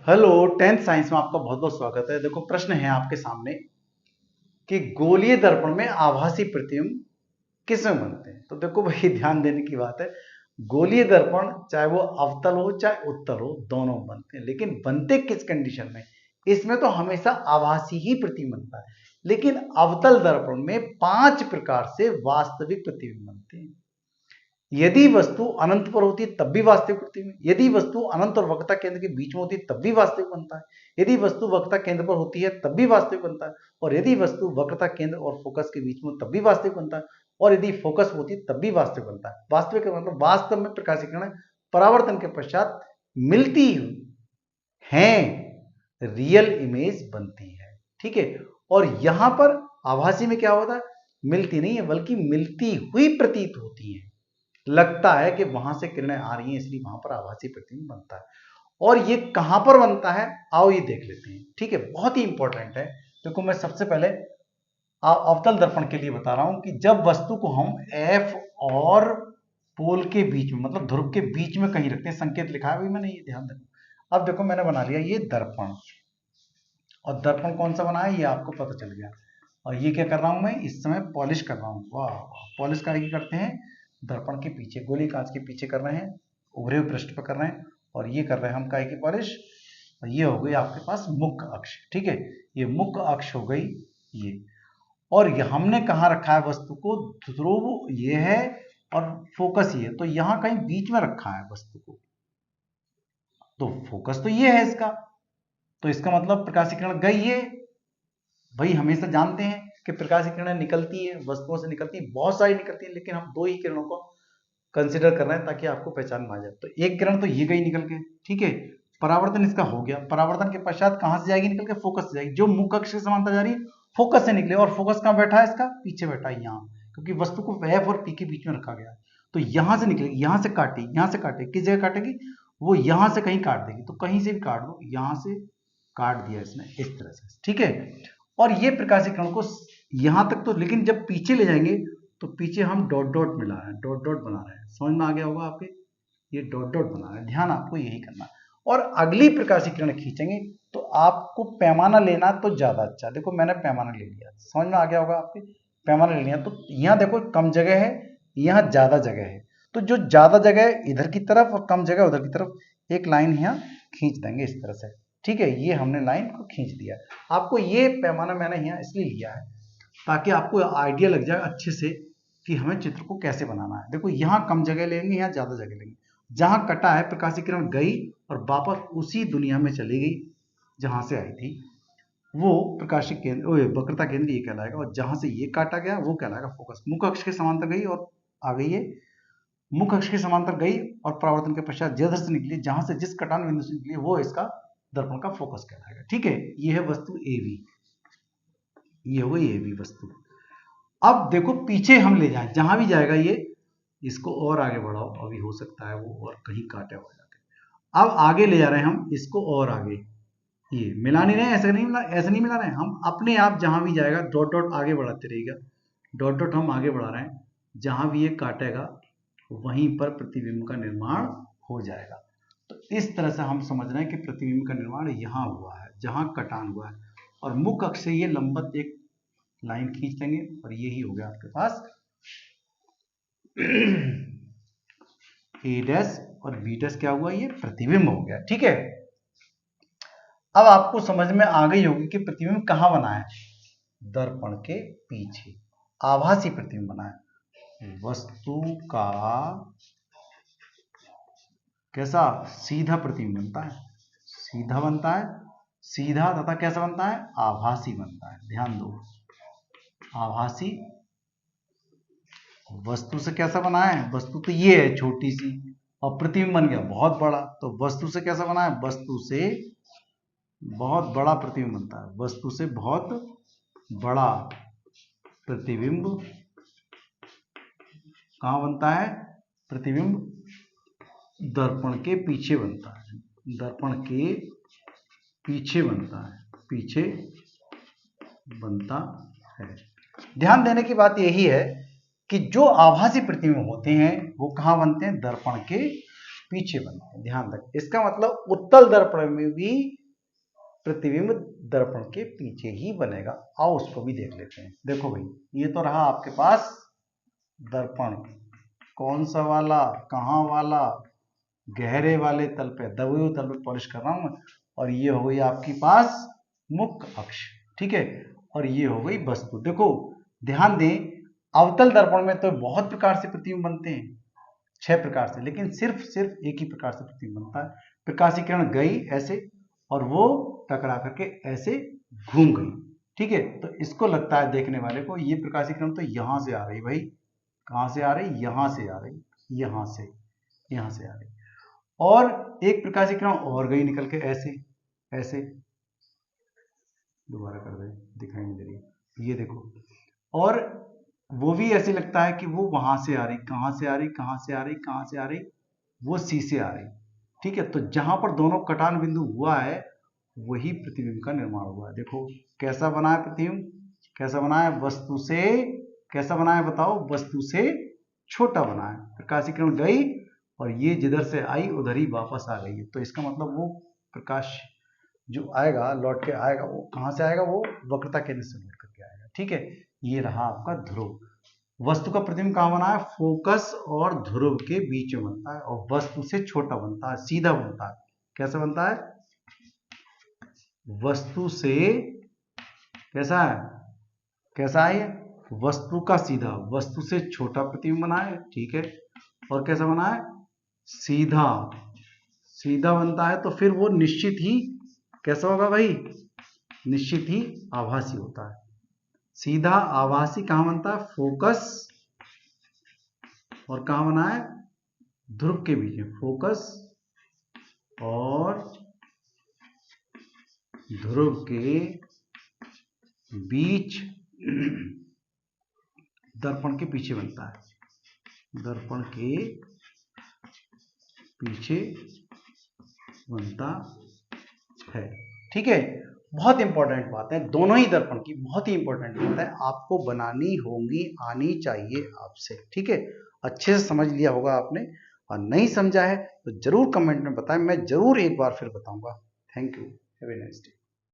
Hello, 10th science में आपका बहुत बहुत स्वागत है। देखो, प्रश्न है आपके सामने कि गोलीय दर्पण में आभासी प्रतिबिंब किसमें बनते हैं। तो देखो भाई, ध्यान देने की बात है, गोलीय दर्पण चाहे वो अवतल हो चाहे उत्तल हो, दोनों बनते हैं। लेकिन बनते किस कंडीशन में? इसमें तो हमेशा आभासी ही प्रतिबिंब बनता है। लेकिन अवतल दर्पण में 5 प्रकार से वास्तविक प्रतिबिंब बनते हैं। यदि वस्तु अनंत पर होती है तब भी वास्तविक प्रतिबिंब, यदि वस्तु अनंत और वक्रता केंद्र के बीच में होती है तब भी वास्तविक बनता है, यदि वस्तु वक्रता केंद्र पर होती है तब भी वास्तविक बनता है, और यदि वस्तु वक्रता केंद्र और फोकस के बीच में तब भी वास्तविक बनता है, और यदि फोकस होती है तब भी वास्तविक बनता है। वास्तविक का मतलब वास्तव में प्रकाशीकरण परावर्तन के पश्चात मिलती है, रियल इमेज बनती है। ठीक है। और यहां पर आभासी में क्या होता है? मिलती नहीं है, बल्कि मिलती हुई प्रतीत होती है। लगता है कि वहां से किरणें आ रही हैं, इसलिए वहां पर आभासी प्रतिबिंब बनता है। और ये कहां पर बनता है, आओ ये देख लेते हैं। ठीक है, बहुत ही इंपॉर्टेंट है। देखो, मैं सबसे पहले अवतल दर्पण के लिए बता रहा हूं कि जब वस्तु को हम एफ और पोल के बीच में, मतलब ध्रुव के बीच में कहीं रखते हैं, संकेत लिखा है, अभी मैंने ये ध्यान देना। अब देखो, मैंने बना लिया ये दर्पण, और दर्पण कौन सा बना है ये आपको पता चल गया। और ये क्या कर रहा हूं मैं इस समय? पॉलिश कर रहा हूं। वाह, पॉलिश का ये करते हैं दर्पण के पीछे, गोली कांच के पीछे कर रहे हैं, उभरे हुए पृष्ठ पर कर रहे हैं। और ये कर रहे हैं हम काय की पॉलिश। और ये हो गई आपके पास मुख्य अक्ष। ठीक है, ये मुख्य अक्ष हो गई ये। और ये हमने कहाँ रखा है वस्तु को? ध्रुव ये है और फोकस ये है, तो यहां कहीं बीच में रखा है वस्तु को। तो फोकस तो ये है इसका, तो इसका मतलब प्रकाशीकरण गई ये। भाई, हमेशा जानते हैं कि प्रकाश किरणें निकलती है, वस्तुओं से निकलती है, बहुत सारी निकलती है, लेकिन हम 2 ही किरणों को कंसिडर कर रहे हैं ताकि आपको पहचान में आ जाए। तो एक किरण तो ये गई निकल के, ठीक है, परावर्तन इसका हो गया। परावर्तन के पश्चात कहां से जाएगी निकल के? फोकस से जाएगी, जो मुख्य अक्ष के समांतर जा रही है, फोकस से निकले। और फोकस कहां बैठा है इसका? पीछे बैठा है यहाँ, क्योंकि वस्तु को एफ और पी के बीच में रखा गया है। तो यहां से निकलेगी, यहां से काटेगी, यहां से काटेगी। किस जगह काटेगी? वो यहां से कहीं काट देगी। तो कहीं से भी काट दो, यहां से काट दिया इसने इस तरह से। ठीक है। और ये प्रकाशीकरण को यहां तक तो, लेकिन जब पीछे ले जाएंगे तो पीछे हम डॉट डॉट मिला रहे हैं, डॉट डॉट बना रहे हैं। समझ में आ गया होगा आपके? ये डॉट डॉट बना रहे हैं, ध्यान आपको यही करना है। और अगली प्रकाशीकरण खींचेंगे तो आपको पैमाना लेना तो ज्यादा अच्छा। देखो, मैंने पैमाना ले लिया, समझ में आ गया होगा आपके? पैमाना ले लिया। तो यहाँ देखो कम जगह है, यहाँ ज्यादा जगह है, तो जो ज्यादा जगह है इधर की तरफ और कम जगह उधर की तरफ एक लाइन यहाँ खींच देंगे इस तरह से। ठीक है, ये हमने लाइन को खींच दिया। आपको ये पैमाना मैंने यहाँ इसलिए लिया है ताकि आपको आइडिया लग जाए अच्छे से कि हमें चित्र को कैसे बनाना है। देखो, यहाँ कम जगह लेंगे, यहाँ ज्यादा जगह लेंगे। जहां कटा है प्रकाशीकरण गई और वापस उसी दुनिया में चली गई जहां से आई थी। वो प्रकाशिक केंद्र, वक्रता केंद्र ये कहलाएगा। और जहां से ये काटा गया वो कहलाएगा फोकस। मुख्य अक्ष के समांतर गई और आ गई है, मुख्य अक्ष के समांतर गई और परावर्तन के पश्चात जिधर से निकली, जहां से जिस कटान बिंदु से निकली, वो इसका दर्पण का फोकस कहलाएगा। ठीक है, ये है वस्तु ए बी, ये हो गई ए बी वस्तु। अब देखो, पीछे हम ले जाएं, जहां भी जाएगा ये, इसको और आगे बढ़ाओ, अभी हो सकता है वो और कहीं काटे हो जाके। अब आगे ले जा रहे हैं हम इसको और आगे, ये मिला नहीं रहे, ऐसे नहीं मिला, ऐसे नहीं मिला रहे हम, अपने आप जहां भी जाएगा डॉट डॉट आगे बढ़ाते रहेगा। डॉट डॉट हम आगे बढ़ा रहे हैं, जहां भी ये काटेगा वहीं पर प्रतिबिंब का निर्माण हो जाएगा। तो इस तरह से हम समझ रहे हैं कि प्रतिबिंब का निर्माण यहां हुआ है जहां कटान हुआ है। और मुख्य अक्ष से ये लंबवत एक लाइन खींच लेंगे और यही हो गया आपके पास ए डैश और बी डैश। क्या हुआ? ये प्रतिबिंब हो गया। ठीक है, अब आपको समझ में आ गई होगी कि प्रतिबिंब कहां बना है? दर्पण के पीछे आभासी प्रतिबिंब बना है। वस्तु का कैसा? सीधा प्रतिबिंब बनता है, सीधा बनता है, सीधा तथा कैसा बनता है? आभासी बनता है। ध्यान दो, आभासी। वस्तु से कैसा बना है? वस्तु तो ये है छोटी सी, और प्रतिबिंब बन गया बहुत बड़ा। तो वस्तु से कैसा बना है? वस्तु से बहुत बड़ा प्रतिबिंब बनता है, वस्तु से बहुत बड़ा प्रतिबिंब कहां बनता है? प्रतिबिंब दर्पण के पीछे बनता है, दर्पण के पीछे बनता है, पीछे बनता है। ध्यान देने की बात यही है कि जो आभासी प्रतिबिंब होते हैं वो कहां बनते हैं? दर्पण के पीछे बनते हैं, ध्यान रखें। इसका मतलब उत्तल दर्पण में भी प्रतिबिंब दर्पण के पीछे ही बनेगा। आओ उसको भी देख लेते हैं। देखो भाई, ये तो रहा आपके पास दर्पण, कौन सा वाला, कहाँ वाला, गहरे वाले तल पे, दबे हुए तल पे पॉलिश कर रहा हूं मैं। और ये हो गई आपके पास मुख्य अक्ष, ठीक है, और ये हो गई वस्तु। देखो ध्यान दें, अवतल दर्पण में तो बहुत प्रकार से प्रतिबिंब बनते हैं, 6 प्रकार से, लेकिन सिर्फ एक ही प्रकार से प्रतिबिंब बनता है। प्रकाशीय किरण गई ऐसे और वो टकरा करके ऐसे घूम गई, ठीक है। तो इसको लगता है देखने वाले को ये प्रकाशीय किरण तो यहां से आ रही, भाई कहां से आ रही, यहां से आ रही, यहां से आ रही। और एक प्रकाशीय किरण और गई निकल के ऐसे ऐसे, दोबारा कर दे, दिखाई नहीं दे रही, ये देखो। और वो भी ऐसे लगता है कि वो वहां से आ रही, कहां से आ रही, कहां से आ रही, कहां से आ रही, वो सी से आ रही, ठीक है। तो जहां पर दोनों कटान बिंदु हुआ है वही प्रतिबिंब का निर्माण हुआ है। देखो कैसा बना है प्रतिबिंब, कैसा बना है, वस्तु से, कैसा बना है बताओ, वस्तु से छोटा बना है। प्रकाशीय किरण गई और ये जिधर से आई उधर ही वापस आ गई है। तो इसका मतलब वो प्रकाश जो आएगा, लौट के आएगा, वो कहां से आएगा, वो वक्रता केंद्र से लौट करके आएगा, ठीक है। ये रहा आपका ध्रुव। वस्तु का प्रतिबिंब कहां बना है, फोकस और ध्रुव के बीच में बनता है, और वस्तु से छोटा बनता है, सीधा बनता है। कैसे बनता है, वस्तु से, कैसा है, कैसा है, वस्तु का सीधा, वस्तु से छोटा प्रतिबिंब बना है, ठीक है। और कैसा बना है, सीधा, सीधा बनता है। तो फिर वो निश्चित ही कैसा होगा भाई, निश्चित ही आभासी होता है। सीधा आभासी कहां बनता है, फोकस और कहां बना है, ध्रुव के बीच में, फोकस और ध्रुव के बीच दर्पण के पीछे बनता है, दर्पण के पीछे बनता है, ठीक है। बहुत इंपॉर्टेंट बात है, दोनों ही दर्पण की बहुत ही इंपॉर्टेंट बात है, आपको बनानी होगी, आनी चाहिए आपसे, ठीक है। अच्छे से समझ लिया होगा आपने, और नहीं समझा है तो जरूर कमेंट में बताएं, मैं जरूर एक बार फिर बताऊंगा। Thank you, have a nice day.